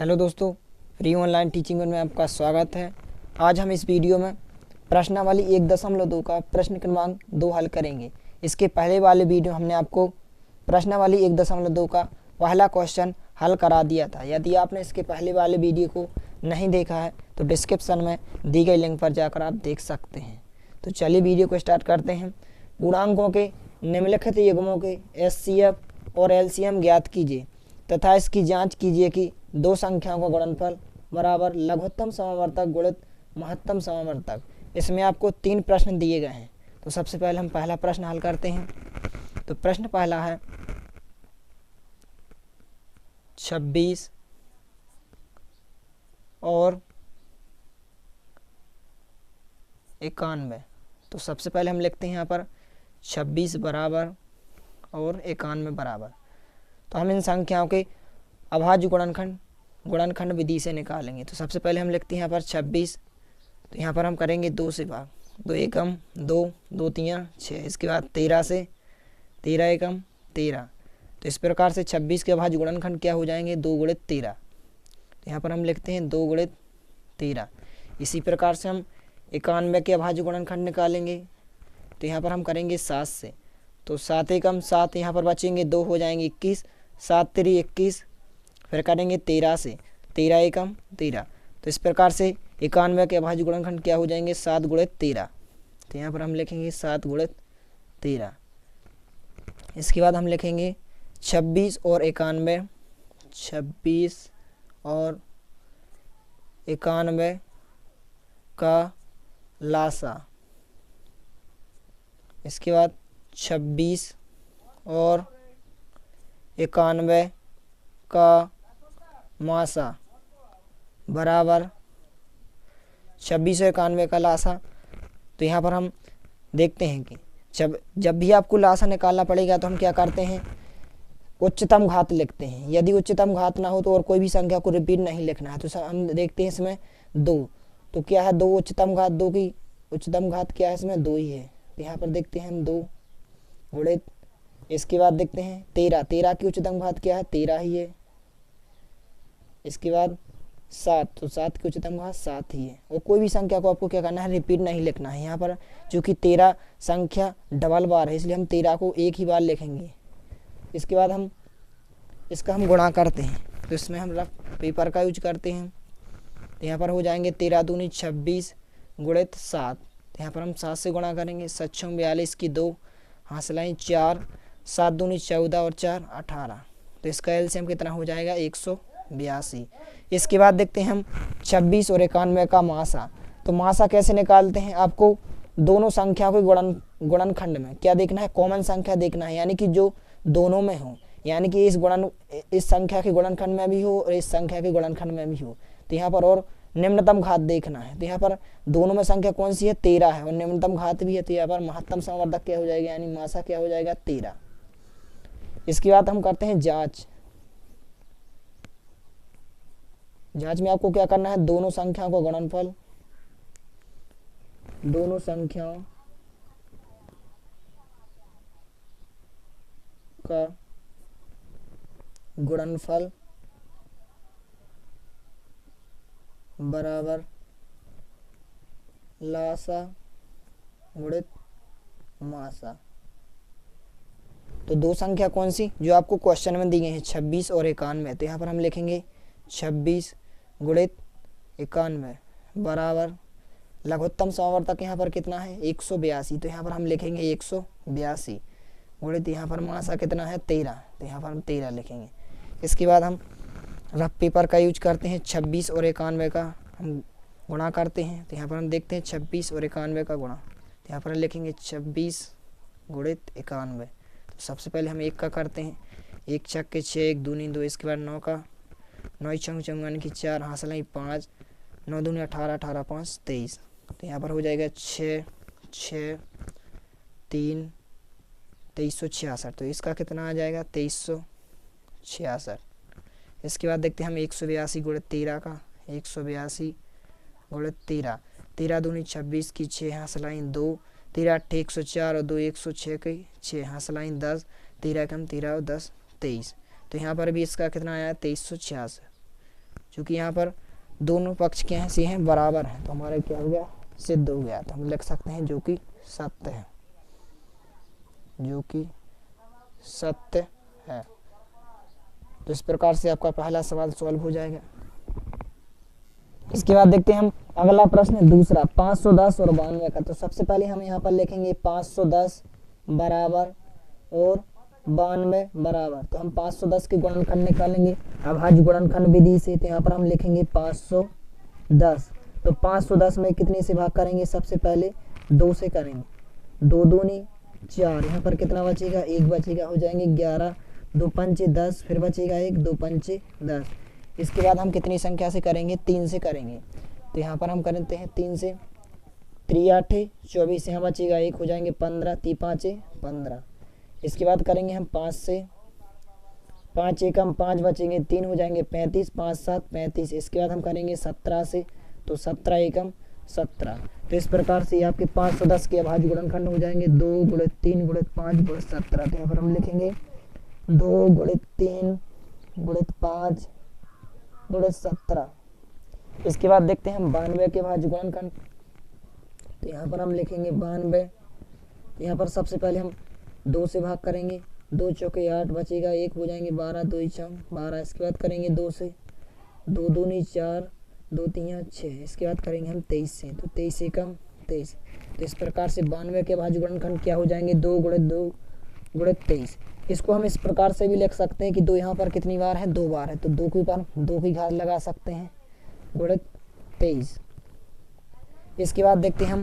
Hello दोस्तों, free online teaching में आपका स्वागत है। आज हम इस वीडियो में प्रश्नावली 1.2 का प्रश्न क्रमांक 2 हल करेंगे। इसके पहले वाले वीडियो हमने आपको प्रश्नावली 1.2 का पहला क्वेश्चन हल करा दिया था। यदि आपने इसके पहले वाले वीडियो को नहीं देखा है तो डिस्क्रिप्शन में दी गई लिंक पर जाकर आप देख सकते हैं। तो चलिए वीडियो को स्टार्ट करते हैं। पूर्णांकों के निम्नलिखित युग्मों के एचसीएफ और एलसीएम ज्ञात कीजिए तथा इसकी जांच कीजिए कि दो संख्याओं का गुणनफल बराबर लघुत्तम समावर्तक गुणित महत्तम समावर्तक। इसमें आपको 3 प्रश्न दिए गए हैं। तो सबसे पहले हम पहला प्रश्न हल करते हैं। तो प्रश्न पहला है 26 और 91। तो सबसे पहले हम लिखते हैं यहाँ पर 26 बराबर और 91 बराबर। तो हम इन संख्याओं के अभाज्य गुणनखंड विधि से निकालेंगे। तो सबसे पहले हम लिखते हैं यहाँ पर 26। तो यहाँ पर हम करेंगे 2 से भाग, 2 एकम 2, 2 तियाँ 6। इसके बाद 13 से, 13 एकम 13। तो इस प्रकार से 26 के अभाज्य गुणनखंड क्या हो जाएंगे, 2 गुणित 13। तो यहाँ पर हम लिखते हैं 2 गुणित 13। इसी प्रकार से हम 91 के अभाज्य गुणनखंड निकालेंगे। तो यहाँ पर हम करेंगे 7 से। तो 7 एकम 7, यहाँ पर बचेंगे 2, हो जाएंगे 21, 7 3 21। फिर करेंगे 13 से, 13 एकम 13। तो इस प्रकार से 91 के अभाज्य गुणनखंड क्या हो जाएंगे, 7 गुणित 13। तो यहाँ पर हम लिखेंगे 7 गुणित 13। इसके बाद हम लिखेंगे 26 और 91, 26 और 91 का लासा। इसके बाद 26 और 91 का मासा बराबर 26 और 91 का लासा। तो यहाँ पर हम देखते हैं कि जब भी आपको लासा निकालना पड़ेगा तो हम क्या करते हैं, उच्चतम घात लिखते हैं। यदि उच्चतम घात ना हो तो और कोई भी संख्या को रिपीट नहीं लिखना है। तो हम देखते हैं इसमें 2, तो क्या है 2 उच्चतम घात, 2 की उच्चतम घात क्या है, इसमें 2 ही है। तो यहाँ पर देखते हैं हम 2 गुणित, इसके बाद देखते हैं 13, 13 की उच्चतम घात क्या है, 13 ही है। इसके बाद 7, तो 7 की उच्चतम घात 7 ही है। और कोई भी संख्या को आपको क्या करना है, रिपीट नहीं लिखना है। यहाँ पर चूँकि 13 संख्या डबल बार है इसलिए हम 13 को एक ही बार लिखेंगे। इसके बाद हम इसका गुणा करते हैं। तो इसमें हम रफ पेपर का यूज करते हैं। तो यहाँ पर हो जाएंगे 13 दूनी 26 गुणित 7। तो यहाँ पर हम 7 से गुणा करेंगे। 7 6 42 की 2, हासिलाएँ 4, 7 दूनी 14 और 4 18। तो इसका एलसीएम कितना हो जाएगा, 182। इसके बाद देखते हैं हम 26 और 91 का मासा। तो मासा कैसे निकालते हैं, आपको दोनों संख्या को गुणनखंड में क्या देखना है, कॉमन संख्या देखना है, यानी कि जो दोनों में हो, यानी कि इस संख्या के गुणनखंड में भी हो और इस संख्या के गुणनखंड में भी हो। तो यहाँ पर और निम्नतम घात देखना है। तो यहाँ पर दोनों में संख्या कौन सी है, 13 है और निम्नतम घात भी है। तो यहाँ पर महत्तम समावर्तक क्या हो जाएगा, यानी मासा क्या हो जाएगा, 13। इसके बाद हम करते हैं जांच। जांच में आपको क्या करना है, दोनों संख्याओं का गुणनफल, दोनों संख्याओं का गुणनफल बराबर लासा गुणित मासा। तो दो संख्या कौन सी जो आपको क्वेश्चन में दी गई है, 26 और 91। तो यहाँ पर हम लिखेंगे 26 गुणित 91 बराबर लघुत्तम समावर्तक यहाँ पर कितना है, 182। तो यहाँ पर हम लिखेंगे 182 गुणित यहाँ पर मासा कितना है, 13। तो यहाँ पर हम 13 लिखेंगे। इसके बाद हम रफ पेपर का यूज करते हैं। 26 और 91 का हम गुणा करते हैं। तो यहाँ पर हम देखते हैं 26 और 91 का गुणा। तो यहाँ पर हम लिखेंगे 26 गुणित 91। तो सबसे पहले हम 1 का करते हैं, 1 छक के 6, 1 दूनी 2। इसके बाद 9 का, 9 छंग चौंगन की 4, हासिल 5, 9 दूनी 18, 18 5 23। तो यहाँ पर हो जाएगा 6 6 3 2366। तो इसका कितना आ जाएगा, 2366। इसके बाद देखते हैं हम 182 गुणित 13 का, 182 गुणित 13, 13 दूनी 26 की 6, हासिल 2, 13 8 104 और 2 106 की 6, हासिल 10, 13 कम 13 और 10 23। तो यहाँ पर भी इसका कितना आया, 2366। क्योंकि यहाँ पर दोनों पक्ष क्या हैं, सी हैं, बराबर हैं, तो हमारा क्या हो गया, सिद्ध हो गया। तो हम लिख सकते हैं जो कि सत्य है, जो कि सत्य है। तो इस प्रकार से आपका पहला सवाल सॉल्व हो जाएगा। इसके बाद देखते हैं हम अगला प्रश्न दूसरा, 510 और 92 का। तो सबसे पहले हम यहाँ पर लिखेंगे 510 बराबर और 92 बराबर। तो हम 510 के गुणनखंड निकालेंगे अभाज्य गुणनखंड विधि से। तो यहाँ पर हम लिखेंगे 510। तो 510 में कितने से भाग करेंगे, सबसे पहले 2 से करेंगे, 2 दूनी 4, यहाँ पर कितना बचेगा, 1 बचेगा, हो जाएंगे 11, 2 पंचे 10, फिर बचेगा 1, 2 पंचे 10। इसके बाद हम कितनी संख्या से करेंगे, 3 से करेंगे। तो यहाँ पर हम करते हैं 3 से, 3 8 24, यहाँ बचेगा 1, हो जाएंगे 15, 3 5 15। इसके बाद करेंगे हम 5 से, 5 एकम 5 बचेंगे, 3 हो जाएंगे 35, 5 7 35। इसके बाद हम करेंगे 17 से, तो 17 एकम 17। तो इस प्रकार से आपके 510 के अभाज्य गुणनखंड हो जाएंगे 2 गुणित 3 गुणित 5 गुणित 17। तो यहाँ पर हम लिखेंगे 2 गुणित 3 गुणित 5 गुणित 17। इसके बाद देखते हैं हम 92 के अभाज्य गुणनखंड। तो यहाँ पर हम लिखेंगे 92। यहाँ पर सबसे पहले हम 2 से भाग करेंगे, 2 चौके 8 बचेगा 1, हो जाएंगे 12, 2 6 12। इसके बाद करेंगे 2 से, 2 दूनी 4, 2 3 6। इसके बाद करेंगे हम 23 से, तो 23 एकम 23। तो इस प्रकार से 92 के अभाज्य गुणनखंड क्या हो जाएंगे, 2 गुणित 2 गुणित 23। इसको हम इस प्रकार से भी लिख सकते हैं कि 2 यहाँ पर कितनी बार है, 2 बार है, तो 2 के ऊपर 2 की घात लगा सकते हैं, गुणित 23। इसके बाद देखते हैं हम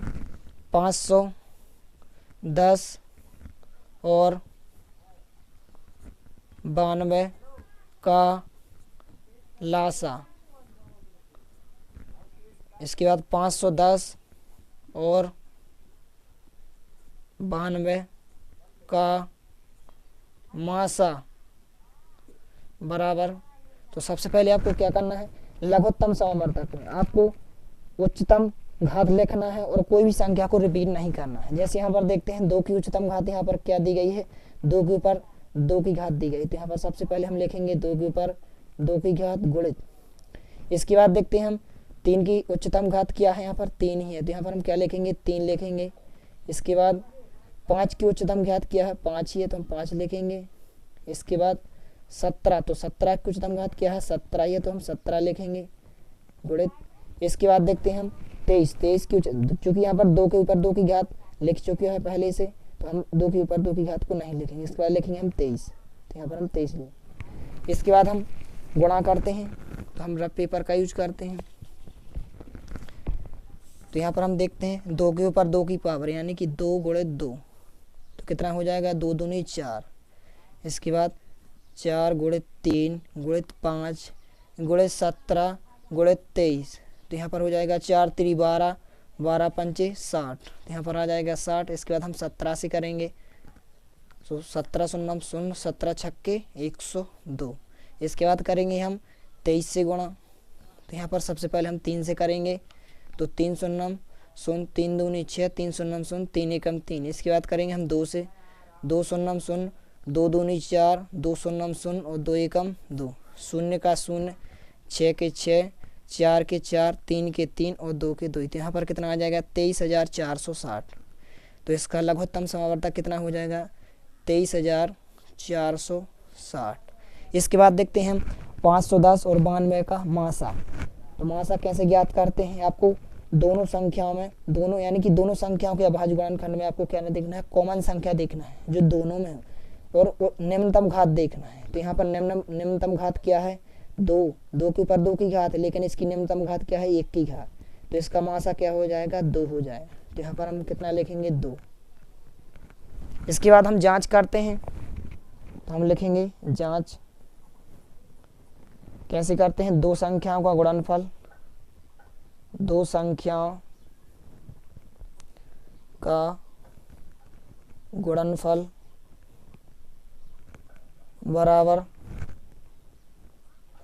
510 और 92 का लासा। इसके बाद 510 और 92 का मासा बराबर। तो सबसे पहले आपको क्या करना है, लघुत्तम समवर्तक में आपको उच्चतम घात लिखना है और कोई भी संख्या को रिपीट नहीं करना है। जैसे यहाँ पर देखते हैं 2 की उच्चतम घात यहाँ पर क्या दी गई है, 2 के ऊपर 2 की घात दी गई। तो यहाँ पर सबसे पहले हम लिखेंगे 2 के ऊपर 2 की घात गुणित। इसके बाद देखते हैं हम 3 की उच्चतम घात क्या है, यहाँ पर 3 ही है, तो यहाँ पर हम क्या लिखेंगे, 3 लिखेंगे। इसके बाद 5 की उच्चतम घात क्या है, 5 ही है, तो हम 5 लिखेंगे। इसके बाद 17, तो 17 की उच्चतम घात क्या है, 17 ही है, तो हम 17 लिखेंगे गुणित। इसके बाद देखते हैं हम 23 की चूंकि यहाँ पर 2 के ऊपर 2 की घात लिख चुके हैं पहले से, तो हम 2 के ऊपर 2 की घात को नहीं लिखेंगे। इसके बाद लिखेंगे हम 23, तो यहाँ पर हम 23 लेंगे। इसके बाद हम गुणा करते हैं, तो हम रफ पेपर का यूज करते हैं। तो यहाँ पर हम देखते हैं 2 के ऊपर 2 की पावर यानी कि 2 गुणित 2, तो कितना हो जाएगा, 2 दूनी 4। इसके बाद 4 गुणित 3 गुणित 5 गुणित 17 गुणित 23। तो यहाँ पर हो जाएगा 4 3 12, 12 पंचे 60, तो यहाँ पर आ जाएगा 60। इसके बाद हम 17 से करेंगे, तो 17 शून्य शून्य, 17 छक्के 102। इसके बाद करेंगे हम 23 से गुणा। तो यहाँ पर सबसे पहले हम 3 से करेंगे, तो 3 शून्य शून्य, 3 दूनी 6, 3 शून्य शून्य, 3 एकम 3। इसके बाद करेंगे हम 2 से, 2 शून्य शून्य, 2 दूनी 4, 2 शून्य शून्य और 2 एकम 2, शून्य का शून्य, 6 के 6, 4 के 4, 3 के 3 और 2 के 2। तो यहाँ पर कितना आ जाएगा, 23,460। तो इसका लघुत्तम समावर्तक कितना हो जाएगा, 23,460। इसके बाद देखते हैं हम 510 और 92 का मासा। तो मासा कैसे ज्ञात करते हैं, आपको दोनों संख्याओं में, दोनों यानी कि दोनों संख्याओं के अभाज्य गुणनखंड में आपको क्या देखना है, कॉमन संख्या देखना है जो दोनों में, और निम्नतम घात देखना है। तो यहाँ पर निम्नतम घात क्या है, 2, 2 के ऊपर 2 की घात है, लेकिन इसकी निम्नतम घात क्या है, 1 की घात। तो इसका मासा क्या हो जाएगा, 2 हो जाएगा। तो यहाँ पर हम कितना लिखेंगे, 2। इसके बाद हम जांच करते हैं, तो हम लिखेंगे जांच कैसे करते हैं, दो संख्याओं का गुणनफल, दो संख्याओं का गुणनफल बराबर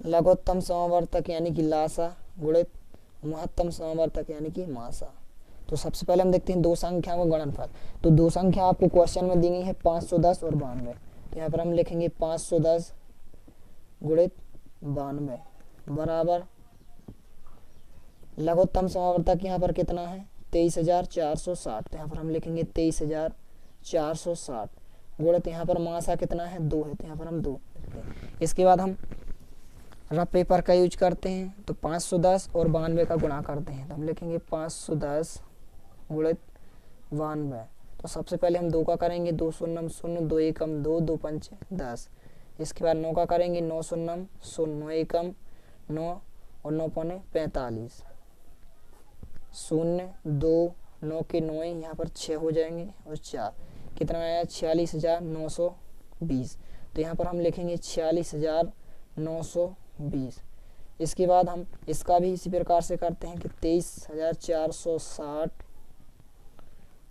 लघुत्तम समावर्तक यानी कि लासा गुणित महत्तम समावर्तक यानी कि मासा। तो सबसे पहले हम देखते हैं दो संख्याओं का गुणनफल। तो दो संख्या आपको क्वेश्चन में दी गई है 510 और 92। तो यहाँ पर हम लिखेंगे 510 गुणित 92 बराबर लघुत्तम समावर्तक यहाँ पर कितना है 23,460, तो यहाँ पर हम लिखेंगे 23,460 गुणित यहाँ पर मासा कितना है 2 है, तो यहाँ पर हम 2। इसके बाद हम रफ पेपर का यूज करते हैं, तो 510 और 92 का गुणा करते हैं, तो हम लिखेंगे 510 गुणित 92। तो सबसे पहले हम 2 का करेंगे, 2 शून्यम 0, 2 एकम 2, 2 पंच 10। इसके बाद 9 का करेंगे, 9 शून्यम 0, 9 एकम 9 और 9 पौने 45, 0 2 9 के 9 यहाँ पर 6 हो जाएंगे और 4 कितना आया 46,920, तो यहाँ पर हम लिखेंगे 46,920। इसके बाद हम इसका भी इसी प्रकार से करते हैं कि 23,460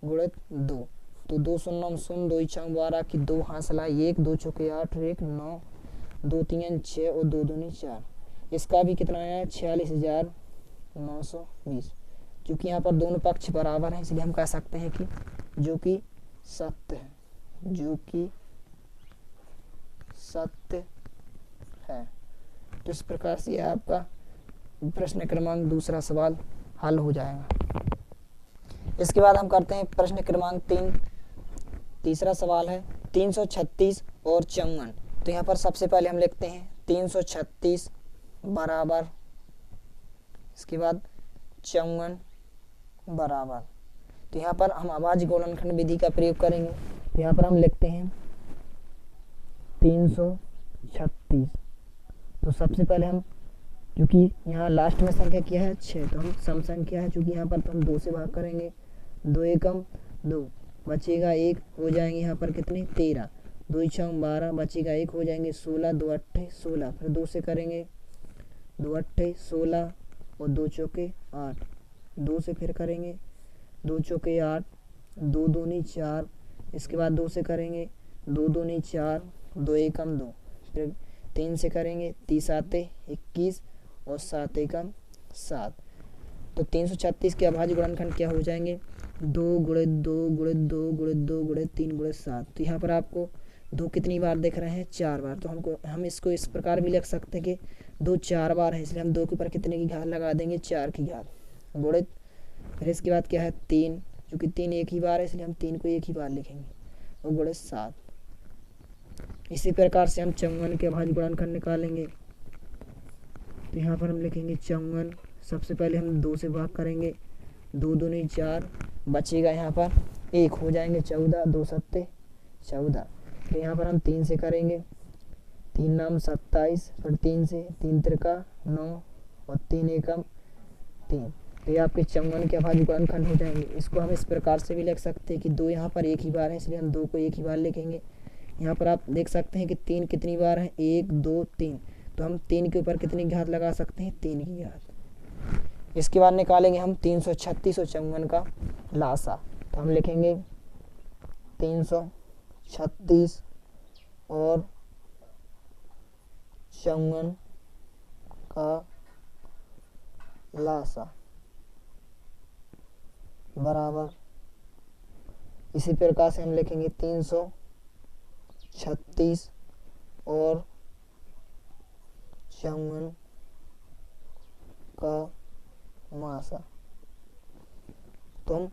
गुणित 2, तो 2 शून्यम 0, 2 छंग 12 की 2 हासिला 1, 2 चौके 8 और 1 9, 2 3 6 और 2 दूनी 4। इसका भी कितना आया 46,920। क्योंकि यहाँ पर दोनों पक्ष बराबर हैं इसलिए हम कह सकते हैं कि जो कि सत्य है, जो कि सत्य है। तो इस प्रकार से आपका प्रश्न क्रमांक दूसरा सवाल हल हो जाएगा। इसके बाद हम करते हैं प्रश्न क्रमांक 3। तीसरा सवाल है 336 और 54। तो यहाँ पर सबसे पहले हम लिखते हैं 336 बराबर, इसके बाद 54 बराबर। तो यहाँ पर हम अभाज्य गुणनखंड विधि का प्रयोग करेंगे। तो यहाँ पर हम लिखते हैं 336। तो सबसे पहले हम, क्योंकि यहाँ लास्ट में संख्या क्या है 6, तो हम सम संख्या है, चूँकि यहाँ पर तो हम 2 से भाग करेंगे, 2 एकम 2 बचेगा 1, हो जाएंगे यहाँ पर कितने 13, 2 छंग 12 बचेगा 1, हो जाएंगे 16, 2 अट्ठे 16, फिर 2 से करेंगे 2 अट्ठे 16 और 2 चौके 8, 2 से फिर करेंगे 2 चौके 8, 2 दूनी 4, इसके बाद 2 से करेंगे 2 दूनी 4, 2 एकम 2, फिर 3 से करेंगे 30 आते 21 और 7 एकम 7। तो 336 के अभाज्य गुणनखंड क्या हो जाएंगे 2 गुणित 2 गुणित 2 गुणित 2 गुणित 3 गुणित 7। तो यहाँ पर आपको 2 कितनी बार दिख रहे हैं 4 बार। तो हम इसको इस प्रकार भी लिख सकते हैं कि 2 4 बार है, इसलिए हम 2 के ऊपर कितने की घात लगा देंगे 4 की घात गुणित, फिर इसके बाद क्या है 3, क्योंकि 3 एक ही बार है इसलिए हम 3 को एक ही बार लिखेंगे और गुणित 7। इसी प्रकार से हम 54 के अभाज्य गुणनखंड निकालेंगे। तो यहाँ पर हम लिखेंगे 54, सबसे पहले हम 2 से भाग करेंगे, 2 दूनी 4 बचेगा यहाँ पर 1, हो जाएंगे 14, 2 सत्ते 14। तो यहाँ पर हम 3 से करेंगे, 3 नाम 27, फिर 3 से 3 त्रिका 9 और 3 एकम 3। तो ये आपके 54 के अभाज्य गुणनखंड हो जाएंगे। इसको हम इस प्रकार से भी लिख सकते हैं कि 2 यहाँ पर एक ही बार है इसलिए हम 2 को एक ही बार लिखेंगे। यहाँ पर आप देख सकते हैं कि 3 कितनी बार है 1 2 3, तो हम 3 के ऊपर कितनी घात लगा सकते हैं 3 की घात। इसके बाद निकालेंगे हम 336 और 54 का लासा। तो हम लिखेंगे 336 और 54 का लासा बराबर, इसी प्रकार से हम लिखेंगे 336 और 54 का मासा। तो हम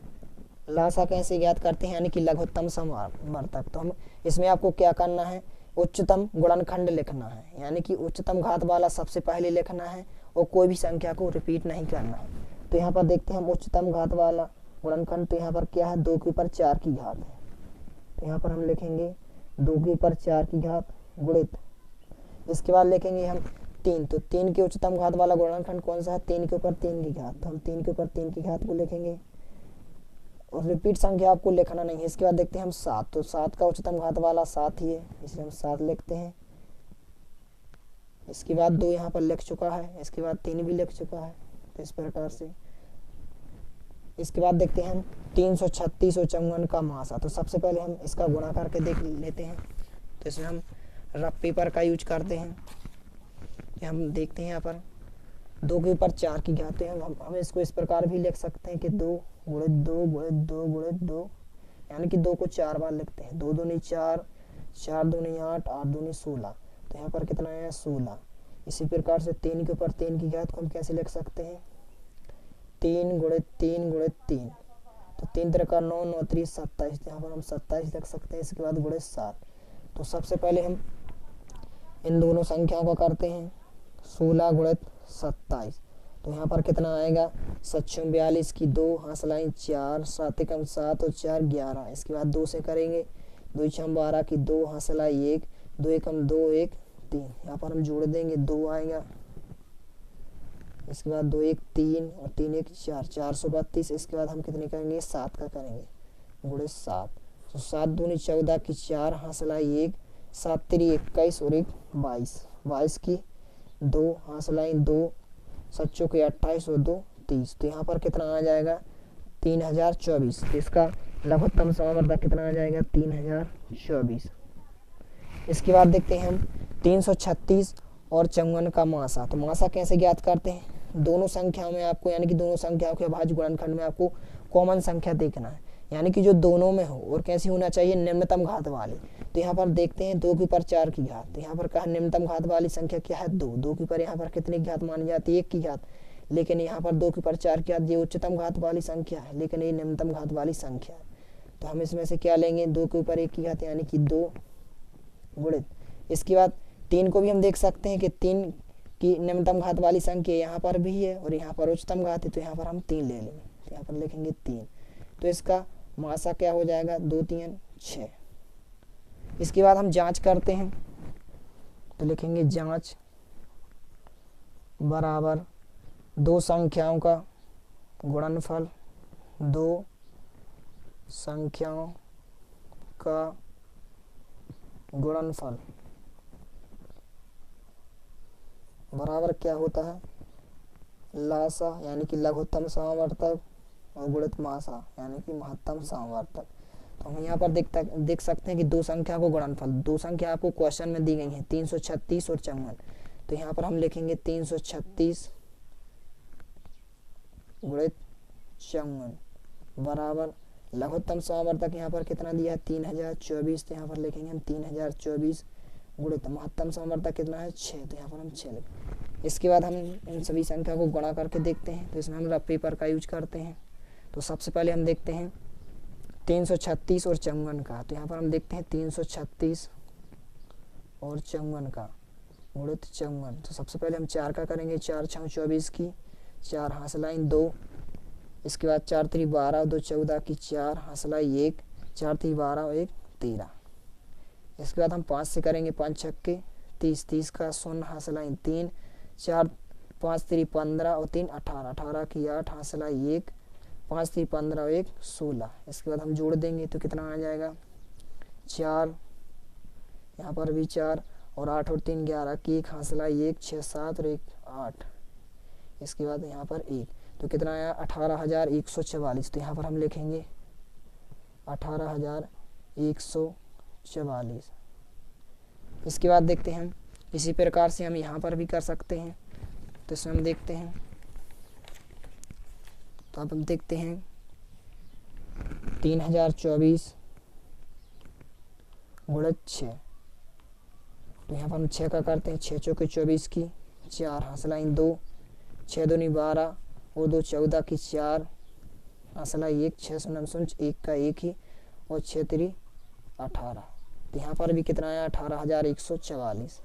लासा कैसे ज्ञात करते हैं, यानी कि लघुत्तम समावर्तक। तो हम इसमें आपको क्या करना है, उच्चतम गुणनखंड लिखना है, यानी कि उच्चतम घात वाला सबसे पहले लिखना है और कोई भी संख्या को रिपीट नहीं करना है। तो यहाँ पर देखते हैं हम उच्चतम घात वाला गुणनखंड, तो यहाँ पर क्या है 2 के ऊपर 4 की घात है। तो यहाँ पर हम लिखेंगे 2 के ऊपर 4 की घात गुणित, इसके बाद लिखेंगे हम 3। तो 3 के उच्चतम घात वाला गुणनखंड कौन सा है 3 के ऊपर 3 की घात। तो हम 3 के ऊपर 3 की घात को लिखेंगे और रिपीट संख्या आपको लिखना नहीं है। इसके बाद देखते हैं हम 7। तो 7 का उच्चतम घात वाला 7 ही है इसलिए हम 7 लिखते हैं। इसके बाद 2 यहाँ पर लिख चुका है, इसके बाद 3 भी लिख चुका है। तो इस प्रकार से इसके बाद देखते हैं हम 336 और 54 का मासा। तो सबसे पहले हम इसका गुणा करके देख लेते हैं। तो इसमें हम रफ पेपर का यूज करते हैं। हम देखते हैं यहाँ पर 2 के ऊपर 4 की घात है, हम इसको इस प्रकार भी लिख सकते हैं कि 2 गुणित 2 गुणित 2 गुणित 2, यानी कि 2 को 4 बार लिखते हैं। 2 दूनी 4, 4 दूनी 8, 8 दूनी 16। तो यहाँ पर कितना है 16। इसी प्रकार से 3 के ऊपर 3 की घात को हम कैसे लिख सकते हैं, 3 गुणित 3 गुणित 3, तो 3 3 का 9, 9 3 27, यहाँ पर हम 27 लिख सकते हैं। इसके बाद गुणित 7। तो सबसे पहले हम इन दोनों संख्याओं को करते हैं, 16 गुणित 27, तो यहाँ पर कितना आएगा, 742 की 2 हासलाइन 4, 7 एकम 7 और 4 11। इसके बाद 2 से करेंगे, 2 छम 12 की 2 हासलाई 1, 2 एकम 2 1 3, यहाँ पर हम जोड़ देंगे 2 आएगा। इसके बाद 2 1 3 और 3 1 4, 432। इसके बाद हम कितने करेंगे, 7 का करेंगे, गुणित 7, तो 7 दूनी 14 की 4 हासलाई 1, 7 3 21 और 1 22, 22 की 2 हासलाइन 2, 7 चौके 28 और 2 30, तो यहाँ पर कितना आ जाएगा, 3024। तो इसका लघुत्तम समावर्तक कितना आ जाएगा, 3024। इसके बाद देखते हैं हम 336 और 54 का मासा। तो मासा कैसे ज्ञात करते हैं, दोनों संख्याओं में आपको, यानी कि दोनों संख्याओं के अभाज्य गुणनखंड में आपको कॉमन संख्या देखना है, यानी कि जो दोनों में हो, और कैसी होना चाहिए, निम्नतम घात वाली। तो यहाँ पर देखते हैं 2 के ऊपर 4 की घात, तो यहाँ पर कहा निम्नतम घात वाली संख्या क्या है, 2। 2 के ऊपर यहाँ पर कितनी घात मानी जाती है, 1 की घात, लेकिन यहाँ पर 2 के ऊपर 4 की घात ये उच्चतम घात वाली संख्या है, लेकिन ये निम्नतम घात वाली संख्या है। तो हम इसमें से क्या लेंगे, 2 के ऊपर 1 की घात यानी कि 2 गुणित, इसके बाद 3 को भी हम देख सकते हैं कि 3 की निम्नतम घात वाली संख्या यहाँ पर भी है और यहाँ पर उच्चतम घात है, तो यहाँ पर हम 3 ले लेंगे, तो यहाँ पर लिखेंगे 3। तो इसका मासा क्या हो जाएगा, 2 3 6। इसके बाद हम जांच करते हैं, तो लिखेंगे जांच बराबर 2 संख्याओं का गुणनफल, 2 संख्याओं का गुणनफल बराबर क्या होता है, लासा यानी कि लघुत्तम समावर्तक और गुणित मासा यानी कि महत्तम समावर्तक। तो हम यहाँ पर देख सकते हैं कि 2 संख्या को गुणनफल, 2 संख्या आपको क्वेश्चन में दी गई है, 336 और 54। तो यहाँ पर हम लिखेंगे 336 गुणित 54 बराबर लघुत्तम समावर्तक यहाँ पर कितना दिया है, 3024, तो यहाँ पर लिखेंगे हम 3024 गुणित महत्तम समावर्तक कितना है, 6, तो यहाँ पर हम 6 लिखेंगे। इसके बाद हम इन सभी संख्या को गुणा करके देखते हैं, तो इसमें हम रफ पेपर का यूज करते हैं। तो सबसे पहले हम देखते हैं 336 और 54 का, तो यहाँ पर हम देखते हैं 336 और 54 का गुणित 54। तो सबसे पहले हम 4 का करेंगे, 4 6 24 की 4 हासलाइन 2, इसके बाद 4 3 12 2 14 की 4 हासलाई 1, 4 3 12 और 1 13। इसके बाद हम 5 से करेंगे, 5 छक्के 30, 30 का 0 हासलाइन 3, 4 5 3 15 और 3 18, 18 की 8 हासलाई 1, 5 3 15 और 1 16। इसके बाद हम जोड़ देंगे तो कितना आ जाएगा, 4, यहाँ पर भी 4 और 8 और 3 11 की 1 हासलाई 1, 6 7 और 1 8। इसके बाद यहाँ पर 1, तो कितना आया, 18,144। तो यहाँ पर हम लिखेंगे 18,144। इसके बाद देखते हैं हम इसी प्रकार से हम यहाँ पर भी कर सकते हैं, तो इसमें हम देखते हैं, तो अब हम देखते हैं 3024 गुणित 6। तो यहाँ पर हम 6 का करते हैं, 6 चौके 24 की 4 हासलाइन 2, 6 दूनी 12 और 2 14 की 4 हासलाई 1, 6 0 1 का 1 ही और 6 3 18। तो यहाँ पर भी कितना आया, 18,144।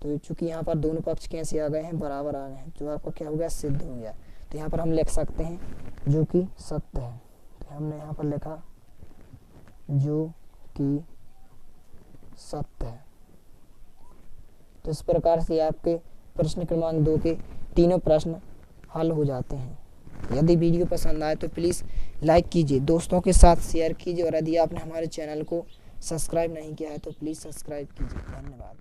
तो चूंकि यहाँ पर दोनों पक्ष कैसे आ गए हैं, बराबर आ गए हैं, जो आपका क्या हो गया, सिद्ध हो गया। तो यहाँ पर हम लिख सकते हैं जो कि सत्य है, तो हमने यहाँ पर लिखा जो कि सत्य है। तो इस प्रकार से आपके प्रश्न क्रमांक 2 के तीनों प्रश्न हल हो जाते हैं। यदि वीडियो पसंद आए तो प्लीज़ लाइक कीजिए, दोस्तों के साथ शेयर कीजिए, और यदि आपने हमारे चैनल को सब्सक्राइब नहीं किया है तो प्लीज़ सब्सक्राइब कीजिए। धन्यवाद।